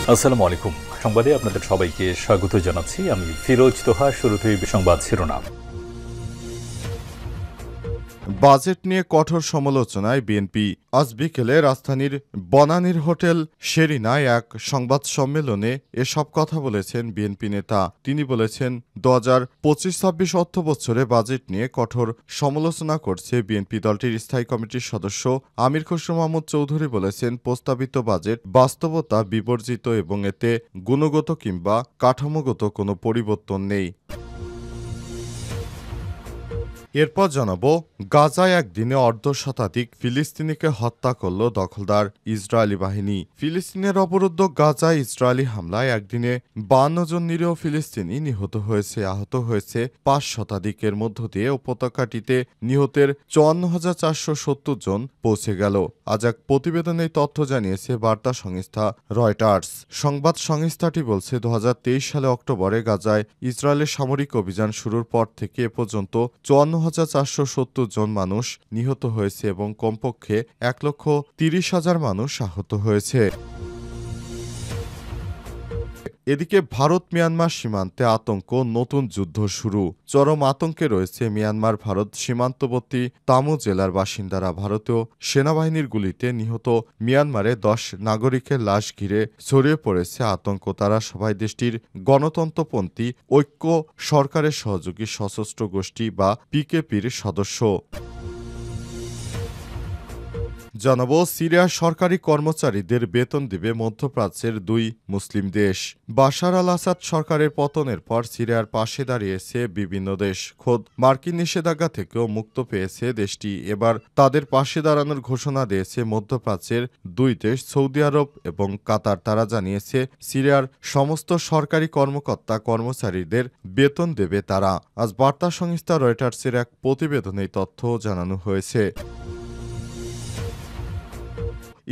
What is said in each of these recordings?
আসসালামু আলাইকুম। সংবাদে আপনাদের সবাইকে স্বাগত জানাচ্ছি। আমি ফিরোজ তোহা। শুরুতেই সংবাদ শিরোনাম। বাজেট নিয়ে কঠোর সমালোচনায় বিএনপি। আজ বিকেলে রাজধানীর বনানীর হোটেল শেরিনায় এক সংবাদ সম্মেলনে এসব কথা বলেছেন বিএনপি নেতা। তিনি বলেছেন, ২০২৫-২৬ অর্থবছরে বাজেট নিয়ে কঠোর সমালোচনা করছে বিএনপি। দলটির স্থায়ী কমিটির সদস্য আমির খসরু মাহমুদ চৌধুরী বলেছেন, প্রস্তাবিত বাজেট বাস্তবতা বিবর্জিত এবং এতে গুণগত কিংবা কাঠামোগত কোনো পরিবর্তন নেই। এরপর জানাবো, গাজায় একদিনে অর্ধশতাধিক ফিলিস্তিনিকে হত্যা করল দখলদার ইসরায়েলি বাহিনী। ফিলিস্তিনের অবরুদ্ধ গাজায় ইসরায়েলি হামলায় একদিনে ৫২ জন নিরীহ ফিলিস্তিনি নিহত হয়েছে। আহত হয়েছে ৫ শতাধিকের মধ্য দিয়ে উপত্যকাটিতে নিহতের ৫৪,৪৭০ জন পৌঁছে গেল। আজ এক প্রতিবেদনে তথ্য জানিয়েছে বার্তা সংস্থা রয়টার্স। সংবাদ সংস্থাটি বলছে, ২০২৩ সালে অক্টোবরে গাজায় ইসরায়েলের সামরিক অভিযান শুরুর পর থেকে এ পর্যন্ত ৫৪,৪৭০ জন মানুষ নিহত হয়েছে এবং কমপক্ষে ১,৩০,০০০ মানুষ আহত হয়েছে। এদিকে ভারত মিয়ানমার সীমান্তে আতঙ্ক, নতুন যুদ্ধ শুরু। চরম আতঙ্কে রয়েছে মিয়ানমার ভারত সীমান্তবর্তী তামু জেলার বাসিন্দারা। ভারতীয় সেনাবাহিনীর গুলিতে নিহত মিয়ানমারে ১০ নাগরিকের লাশ ঘিরে ছড়িয়ে পড়েছে আতঙ্ক। তারা সবাই দেশটির গণতন্ত্রপন্থী ঐক্য সরকারের সহযোগী সশস্ত্র গোষ্ঠী বা পিকেপির সদস্য। জানাবো, সিরিয়ার সরকারি কর্মচারীদের বেতন দিবে মধ্যপ্রাচ্যের ২ মুসলিম দেশ। বাশার আল আসাদ সরকারের পতনের পর সিরিয়ার পাশে দাঁড়িয়েছে বিভিন্ন দেশ। খোদ মার্কিন নিষেধাজ্ঞা থেকেও মুক্ত পেয়েছে দেশটি। এবার তাদের পাশে দাঁড়ানোর ঘোষণা দিয়েছে মধ্যপ্রাচ্যের ২ দেশ, সৌদি আরব এবং কাতার। তারা জানিয়েছে, সিরিয়ার সমস্ত সরকারি কর্মকর্তা কর্মচারীদের বেতন দেবে তারা। আজ বার্তা সংস্থা রয়টার্সের এক প্রতিবেদনে তথ্য জানানো হয়েছে।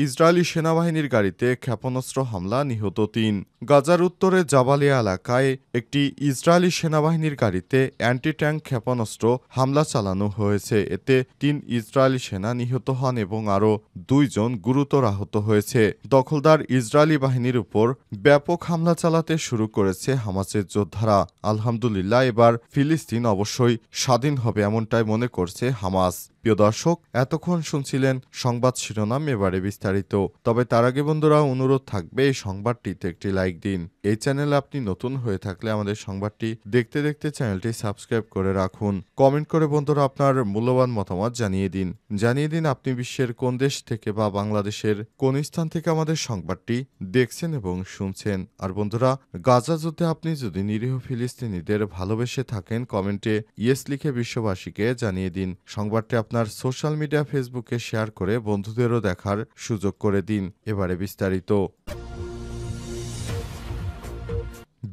ইসরায়েলি সেনাবাহিনীর গাড়িতে ক্ষেপণাস্ত্র হামলা, নিহত ৩। গাজার উত্তরে জাবালিয়া এলাকায় একটি ইসরায়েলি সেনাবাহিনীর গাড়িতে অ্যান্টি ট্যাঙ্ক ক্ষেপণাস্ত্র হামলা চালানো হয়েছে। এতে ৩ ইসরায়েলি সেনা নিহত হন এবং আরও ২ জন গুরুতর আহত হয়েছে। দখলদার ইসরায়েলি বাহিনীর উপর ব্যাপক হামলা চালাতে শুরু করেছে হামাসের যোদ্ধারা। আলহামদুলিল্লাহ, এবার ফিলিস্তিন অবশ্যই স্বাধীন হবে, এমনটাই মনে করছে হামাস। প্রিয় দর্শক, এতক্ষণ শুনছিলেন সংবাদ শিরোনাম, এবারে বিস্তারিত। তবে তার আগে বন্ধুরা, অনুরোধ থাকবে এই সংবাদটিতে একটি লাইক দিন। এই চ্যানেলে আপনি নতুন হয়ে থাকলে আমাদের সংবাদটি দেখতে দেখতে চ্যানেলটি সাবস্ক্রাইব করে রাখুন। কমেন্ট করে বন্ধুরা আপনার মূল্যবান মতামত জানিয়ে দিন আপনি বিশ্বের কোন দেশ থেকে বা বাংলাদেশের কোন স্থান থেকে আমাদের সংবাদটি দেখছেন এবং শুনছেন। আর বন্ধুরা, গাজা যুদ্ধে আপনি যদি নিরীহ ফিলিস্তিনিদের ভালোবেসে থাকেন, কমেন্টে ইয়েস লিখে বিশ্ববাসীকে জানিয়ে দিন। সংবাদটি আপনার সোশ্যাল মিডিয়া ফেসবুকে শেয়ার করে বন্ধুদেরও দেখার সুযোগ করে দিন। এবারে বিস্তারিত।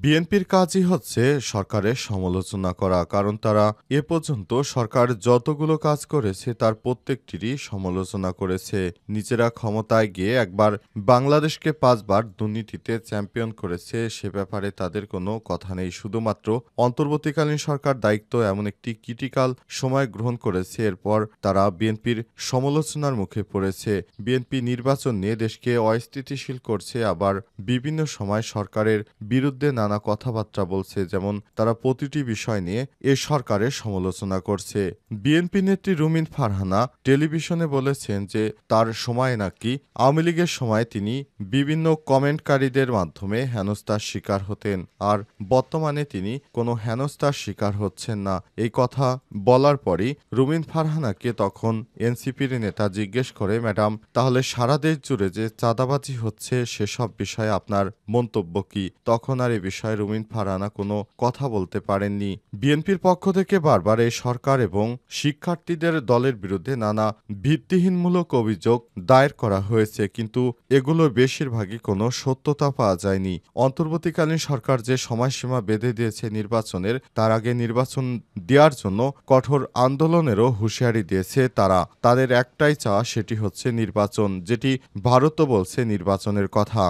বিএনপির কাজই হচ্ছে সরকারের সমালোচনা করা, কারণ তারা এ পর্যন্ত সরকার যতগুলো কাজ করেছে তার প্রত্যেকটিরই সমালোচনা করেছে। নিজেরা ক্ষমতায় গিয়ে একবার বাংলাদেশকে ৫ বার দুর্নীতিতে চ্যাম্পিয়ন করেছে, সে ব্যাপারে তাদের কোনো কথা নেই। শুধুমাত্র অন্তর্বর্তীকালীন সরকার দায়িত্ব এমন একটি ক্রিটিক্যাল সময় গ্রহণ করেছে, এরপর তারা বিএনপির সমালোচনার মুখে পড়েছে। বিএনপি নির্বাচন নিয়ে দেশকে অস্থিতিশীল করছে, আবার বিভিন্ন সময় সরকারের বিরুদ্ধে নানা কথাবার্তা বলছে। যেমন তারা প্রতিটি বিষয় নিয়ে এ সরকারের সমালোচনা করছে। বিএনপি নেত্রী রুমিন ফারহানা টেলিভিশনে বলেছেন যে তার সময় নাকি আওয়ামী লীগের সময় তিনি বিভিন্ন কমেন্টকারীদের মাধ্যমে হেনস্থার শিকার হতেন, আর বর্তমানে তিনি কোনো হেনস্থার শিকার হচ্ছেন না। এই কথা বলার পরই রুমিন ফারহানাকে তখন এনসিপির নেতা জিজ্ঞেস করে, ম্যাডাম, তাহলে সারা দেশ জুড়ে যে চাঁদাবাজি হচ্ছে সেসব বিষয়ে আপনার মন্তব্য কি? তখন আর এ বিষয়ে রুমিন ফারহানা কোনো কথা বলতে পারেননি। বিএনপির পক্ষ থেকে বারবার এই সরকার এবং শিক্ষার্থীদের দলের বিরুদ্ধে নানা ভিত্তিহীনমূলক অভিযোগ দায়ের করা হয়েছে, কিন্তু এগুলোর বেশিরভাগই কোনো সত্যতা পাওয়া যায়নি। অন্তর্বর্তীকালীন সরকার যে সময়সীমা বেঁধে দিয়েছে নির্বাচনের, তার আগে নির্বাচন দেওয়ার জন্য কঠোর আন্দোলনেরও হুঁশিয়ারি দিয়েছে তারা। তাদের একটাই চাওয়া, সেটি হচ্ছে নির্বাচন, যেটি ভারতও বলছে নির্বাচনের কথা।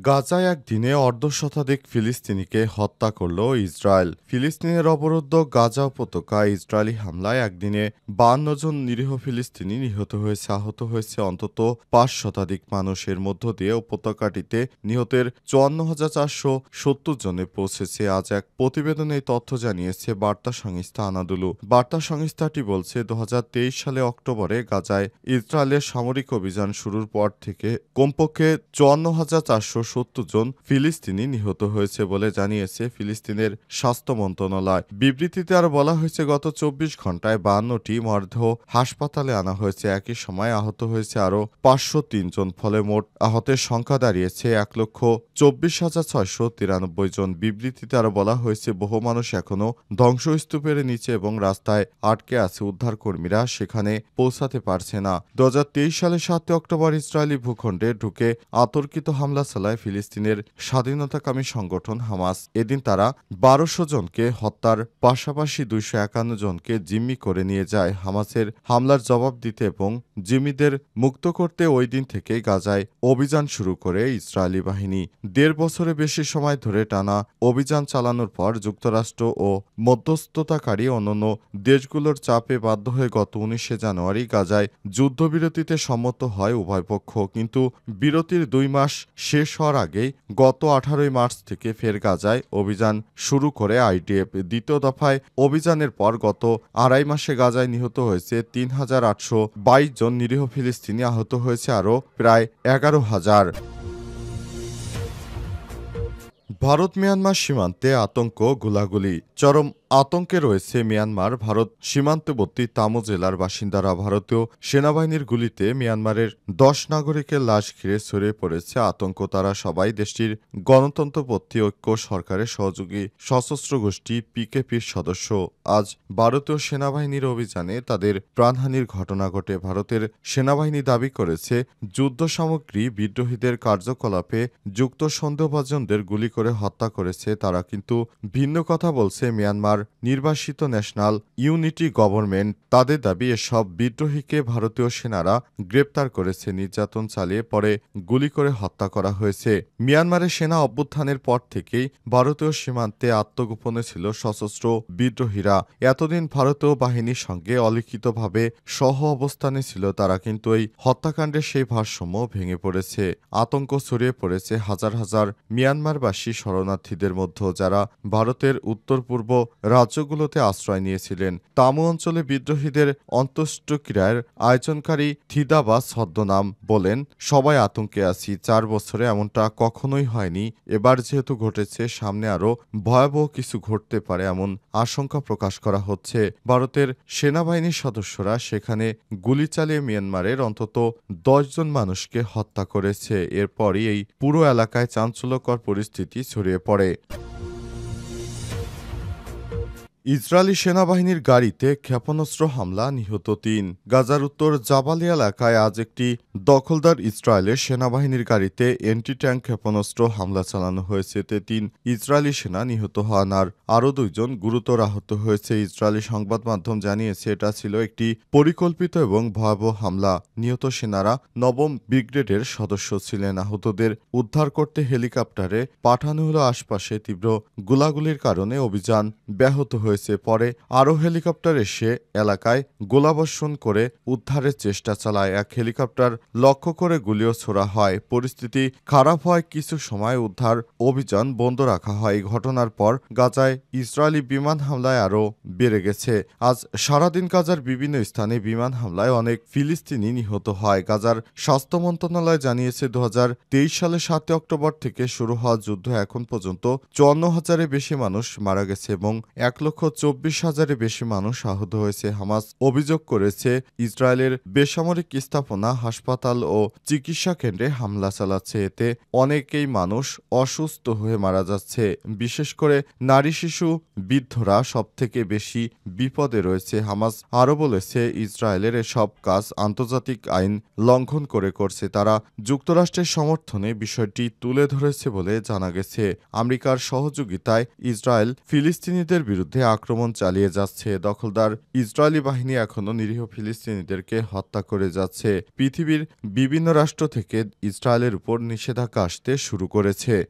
গাজায় একদিনে অর্ধশতাধিক ফিলিস্তিনিকে হত্যা করল ইসরায়েল। ফিলিস্তিনের অবরুদ্ধ গাজা উপত্যকায় ইসরায়েলি হামলায় একদিনে ৫২ জন নিরীহ ফিলিস্তিনি নিহত হয়েছে। আহত হয়েছে অন্তত ৫ শতাধিক মানুষ। এর মধ্য দিয়ে উপত্যকাটিতে নিহতের ৫৪,৪৭০ জনে পৌঁছেছে। আজ এক প্রতিবেদনে এই তথ্য জানিয়েছে বার্তা সংস্থা আনাদুলু। বার্তা সংস্থাটি বলছে, ২০২৩ সালে অক্টোবরে গাজায় ইসরায়েলের সামরিক অভিযান শুরুর পর থেকে কমপক্ষে ৫৪,৪৭০ জন ফিলিস্তিনি নিহত হয়েছে বলে জানিয়েছে ফিলিস্তিনের স্বাস্থ্য মন্ত্রণালয়। বিবৃতিতে আরও বলা হয়েছে, গত ২৪ ঘণ্টায় ৫২টি মরদেহ হাসপাতালে আনা হয়েছে। একই সময় আহত হয়েছে আরও ৫০৩ জন। ফলে মোট আহতের সংখ্যা দাঁড়িয়েছে ১,২৪,৬৯৩ জন। বিবৃতিতে আরও বলা হয়েছে, বহু মানুষ এখনও ধ্বংসস্তূপের নিচে এবং রাস্তায় আটকে আছে। উদ্ধারকর্মীরা সেখানে পৌঁছাতে পারছে না। ২০২৩ সালের ৭ অক্টোবর ইসরায়েলি ভূখণ্ডে ঢুকে অতর্কিত হামলা চালায় ফিলিস্তিনের স্বাধীনতাকামী সংগঠন হামাস। এদিন তারা ১২০০ জনকে হত্যার পাশাপাশি ২৫১ জনকে জিম্মি করে নিয়ে যায়। হামাসের হামলার জবাব দিতে এবং জিম্মিদের মুক্ত করতে ওই দিন থেকেই গাজায় অভিযান শুরু করে ইসরায়েলি বাহিনী। ১.৫ বছরের বেশি সময় ধরে টানা অভিযান চালানোর পর যুক্তরাষ্ট্র ও মধ্যস্থতাকারী অন্যান্য দেশগুলোর চাপে বাধ্য হয়ে গত ১৯শে জানুয়ারি গাজায় যুদ্ধবিরতিতে সম্মত হয় উভয় পক্ষ। কিন্তু বিরতির ২ মাস শেষ হওয়ার আগেই গত ১৮ মার্চ থেকে ফের গাজায় অভিযান শুরু করে আইডিএফ। দ্বিতীয় দফায় অভিযানের পর গত আড়াই মাসে গাজায় নিহত হয়েছে ৩,৮২২ জন নিরীহ ফিলিস্তিনি। আহত হয়েছে আরও প্রায় ১১,০০০। ভারত মিয়ানমার সীমান্তে আতঙ্ক, গোলাগুলি। চরম আতঙ্কে রয়েছে মিয়ানমার ভারত সীমান্তবর্তী তামো জেলার বাসিন্দারা। ভারতীয় সেনাবাহিনীর গুলিতে মিয়ানমারের ১০ নাগরিকের লাশ ঘিরে ছড়িয়ে পড়েছে আতঙ্ক। তারা সবাই দেশটির গণতন্ত্রপন্থী ঐক্য সরকারের সহযোগী সশস্ত্র গোষ্ঠী পিকেপির সদস্য। আজ ভারতীয় সেনাবাহিনীর অভিযানে তাদের প্রাণহানির ঘটনা ঘটে। ভারতের সেনাবাহিনী দাবি করেছে, যুদ্ধ সামগ্রী বিদ্রোহীদের কার্যকলাপে যুক্ত সন্দেহভাজনদের গুলি করে হত্যা করেছে তারা। কিন্তু ভিন্ন কথা বলছে মিয়ানমার নির্বাসিত ন্যাশনাল ইউনিটি গভর্নমেন্ট। তাদের দাবি, এসব বিদ্রোহীকে ভারতীয় সেনারা গ্রেপ্তার করেছে, নির্যাতন চালিয়ে পরে গুলি করে হত্যা করা হয়েছে। মিয়ানমারের সেনা অভ্যুত্থানের পর থেকেই ভারতীয় সীমান্তে আত্মগোপনে ছিল সশস্ত্র বিদ্রোহীরা। এতদিন ভারতীয় বাহিনীর সঙ্গে অলিখিতভাবে সহ অবস্থানে ছিল তারা, কিন্তু এই হত্যাকাণ্ডের সেই ভারসাম্য ভেঙে পড়েছে। আতঙ্ক ছড়িয়ে পড়েছে হাজার হাজার মিয়ানমারবাসী শরণার্থীদের মধ্যে, যারা ভারতের উত্তর পূর্ব রাজ্যগুলোতে আশ্রয় নিয়েছিলেন। তামু অঞ্চলে বিদ্রোহীদের অন্ত্যেষ্টিক্রিয়ার আয়োজনকারী থিদাবা ছদ্মনাম বলেন, সবাই আতঙ্কে আছি। ৪ বছরে এমনটা কখনোই হয়নি। এবার যেহেতু ঘটেছে, সামনে আরও ভয়াবহ কিছু ঘটতে পারে এমন আশঙ্কা প্রকাশ করা হচ্ছে। ভারতের সেনাবাহিনীর সদস্যরা সেখানে গুলি চালিয়ে মিয়ানমারের অন্তত ১০ জন মানুষকে হত্যা করেছে। এরপরই এই পুরো এলাকায় চাঞ্চল্যকর পরিস্থিতি ছড়িয়ে পড়ে। ইসরায়েলি সেনাবাহিনীর গাড়িতে ক্ষেপণাস্ত্র হামলা, নিহত ৩। গাজার উত্তর জাবালি এলাকায় আজ একটি দখলদার ইসরায়েলের সেনাবাহিনীর গাড়িতে অ্যান্টি ট্যাঙ্ক ক্ষেপণাস্ত্র হামলা চালানো হয়েছে। এতে ৩ ইসরায়েলি সেনা নিহত হন আর আরও ২ জন গুরুতর আহত হয়েছে। ইসরায়েলি সংবাদ মাধ্যম জানিয়েছে, এটা ছিল একটি পরিকল্পিত এবং ভয়াবহ হামলা। নিহত সেনারা ৯ম ব্রিগেডের সদস্য ছিলেন। আহতদের উদ্ধার করতে হেলিকপ্টারে পাঠানো হলো। আশপাশে তীব্র গোলাগুলির কারণে অভিযান ব্যাহত হয়েছে। পরে আরও হেলিকপ্টার এসে এলাকায় গোলাবর্ষণ করে উদ্ধারের চেষ্টা চালায়। এক হেলিকপ্টার লক্ষ্য করে গুলিও ছোড়া হয়। পরিস্থিতি খারাপ হয় কিছু সময় উদ্ধার অভিযান বন্ধ রাখা হয়। এই ঘটনার পর গাজায় ইসরায়েলি বিমান হামলায় আরও বেড়ে গেছে। আজ সারাদিন গাজার বিভিন্ন স্থানে বিমান হামলায় অনেক ফিলিস্তিনি নিহত হয়। গাজার স্বাস্থ্য মন্ত্রণালয় জানিয়েছে, ২০২৩ সালের ৭ অক্টোবর থেকে শুরু হওয়া যুদ্ধ এখন পর্যন্ত ৫৪,০০০-এর বেশি মানুষ মারা গেছে এবং ১,২৪,০০০-এর বেশি মানুষ আহত হয়েছে। হামাস অভিযোগ করেছে, ইসরায়েলের বেসামরিক স্থাপনা, হাসপাতাল ও চিকিৎসা কেন্দ্রে হামলা চালাচ্ছে। এতে অনেকেই মানুষ অসুস্থ হয়ে মারা যাচ্ছে। বিশেষ করে নারী, শিশু, বৃদ্ধরা সবথেকে বেশি বিপদে রয়েছে। হামাস আরও বলেছে, ইসরায়েলের এসব কাজ আন্তর্জাতিক আইন লঙ্ঘন করে করছে। তারা যুক্তরাষ্ট্রের সমর্থনে বিষয়টি তুলে ধরেছে বলে জানা গেছে। আমেরিকার সহযোগিতায় ইসরায়েল ফিলিস্তিনিদের বিরুদ্ধে আক্রমণ চালিয়ে যাচ্ছে। দখলদার ইসরায়েলি বাহিনী এখনও নিরীহ ফিলিস্তিনিদেরকে হত্যা করে যাচ্ছে। পৃথিবীর বিভিন্ন রাষ্ট্র থেকে ইসরায়েলের উপর নিষেধাজ্ঞা আসতে শুরু করেছে।